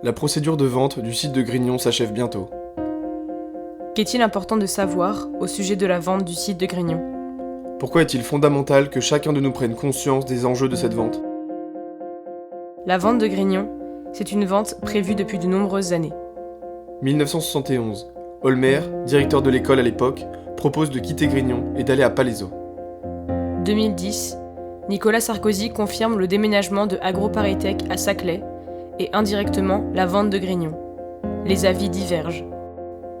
La procédure de vente du site de Grignon s'achève bientôt. Qu'est-il important de savoir au sujet de la vente du site de Grignon ? Pourquoi est-il fondamental que chacun de nous prenne conscience des enjeux de cette vente ? La vente de Grignon, c'est une vente prévue depuis de nombreuses années. 1971. Olmer, directeur de l'école à l'époque, propose de quitter Grignon et d'aller à Palaiseau. 2010, Nicolas Sarkozy confirme le déménagement de AgroParisTech à Saclay et indirectement la vente de Grignon. Les avis divergent.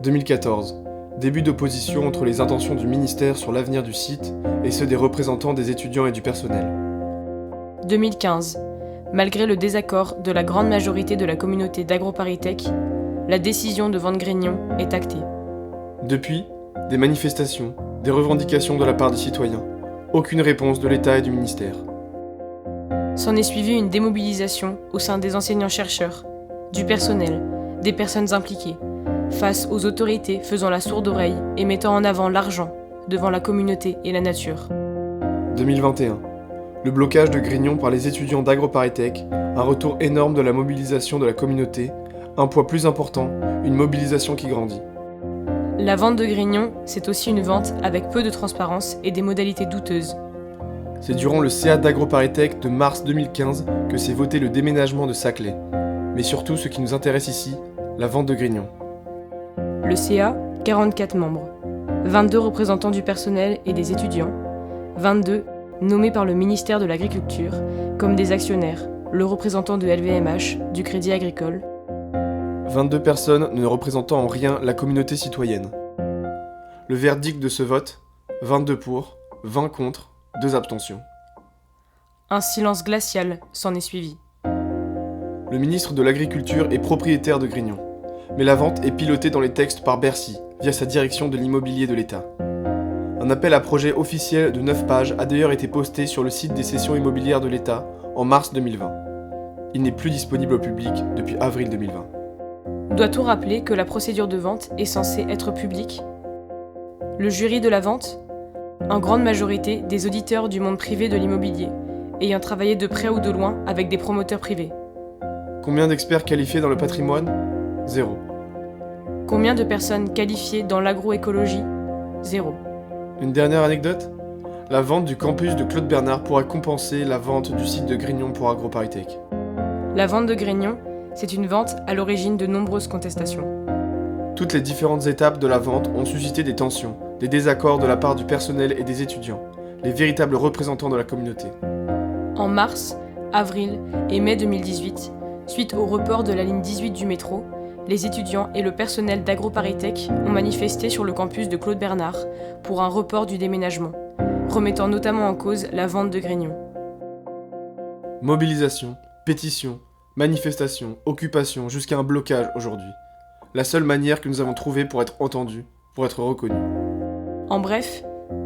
2014. Début d'opposition entre les intentions du ministère sur l'avenir du site et ceux des représentants des étudiants et du personnel. 2015. Malgré le désaccord de la grande majorité de la communauté d'AgroParisTech, la décision de vendre Grignon est actée. Depuis, des manifestations, des revendications de la part des citoyens. Aucune réponse de l'État et du ministère. S'en est suivie une démobilisation au sein des enseignants-chercheurs, du personnel, des personnes impliquées, face aux autorités faisant la sourde oreille et mettant en avant l'argent devant la communauté et la nature. 2021. Le blocage de Grignon par les étudiants d'AgroParisTech, un retour énorme de la mobilisation de la communauté, un poids plus important, une mobilisation qui grandit. La vente de Grignon, c'est aussi une vente avec peu de transparence et des modalités douteuses. C'est durant le CA d'AgroParisTech de mars 2015 que s'est voté le déménagement de Saclay. Mais surtout, ce qui nous intéresse ici, la vente de Grignon. Le CA, 44 membres, 22 représentants du personnel et des étudiants, 22 nommés par le ministère de l'Agriculture comme des actionnaires, le représentant de LVMH, du Crédit Agricole. 22 personnes ne représentant en rien la communauté citoyenne. Le verdict de ce vote, 22 pour, 20 contre, 2 abstentions. Un silence glacial s'en est suivi. Le ministre de l'Agriculture est propriétaire de Grignon. Mais la vente est pilotée dans les textes par Bercy, via sa direction de l'immobilier de l'État. Un appel à projet officiel de 9 pages a d'ailleurs été posté sur le site des cessions immobilières de l'État en mars 2020. Il n'est plus disponible au public depuis avril 2020. Doit-on rappeler que la procédure de vente est censée être publique ? Le jury de la vente ? En grande majorité des auditeurs du monde privé de l'immobilier, ayant travaillé de près ou de loin avec des promoteurs privés. Combien d'experts qualifiés dans le patrimoine ? 0. Combien de personnes qualifiées dans l'agroécologie ? 0. Une dernière anecdote ? La vente du campus de Claude Bernard pourra compenser la vente du site de Grignon pour AgroParisTech. La vente de Grignon, c'est une vente à l'origine de nombreuses contestations. Toutes les différentes étapes de la vente ont suscité des tensions, des désaccords de la part du personnel et des étudiants, les véritables représentants de la communauté. En mars, avril et mai 2018, suite au report de la ligne 18 du métro, les étudiants et le personnel d'AgroParisTech ont manifesté sur le campus de Claude Bernard pour un report du déménagement, remettant notamment en cause la vente de Grignon. Mobilisation, pétition, manifestation, occupation, jusqu'à un blocage aujourd'hui. La seule manière que nous avons trouvée pour être entendus, pour être reconnus. En bref,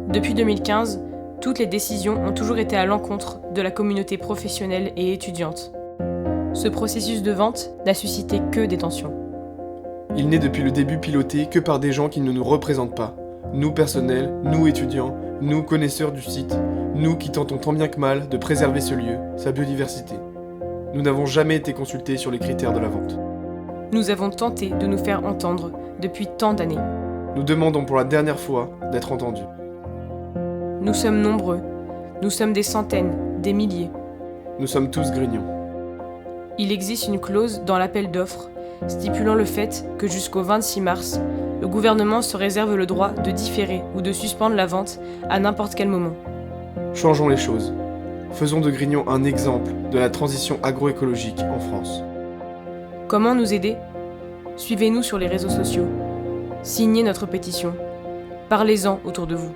depuis 2015, toutes les décisions ont toujours été à l'encontre de la communauté professionnelle et étudiante. Ce processus de vente n'a suscité que des tensions. Il n'est depuis le début piloté que par des gens qui ne nous représentent pas. Nous personnels, nous étudiants, nous connaisseurs du site, nous qui tentons tant bien que mal de préserver ce lieu, sa biodiversité. Nous n'avons jamais été consultés sur les critères de la vente. Nous avons tenté de nous faire entendre depuis tant d'années. Nous demandons pour la dernière fois d'être entendus. Nous sommes nombreux. Nous sommes des centaines, des milliers. Nous sommes tous Grignon. Il existe une clause dans l'appel d'offres stipulant le fait que jusqu'au 26 mars, le gouvernement se réserve le droit de différer ou de suspendre la vente à n'importe quel moment. Changeons les choses. Faisons de Grignon un exemple de la transition agroécologique en France. Comment nous aider ? Suivez-nous sur les réseaux sociaux. Signez notre pétition. Parlez-en autour de vous.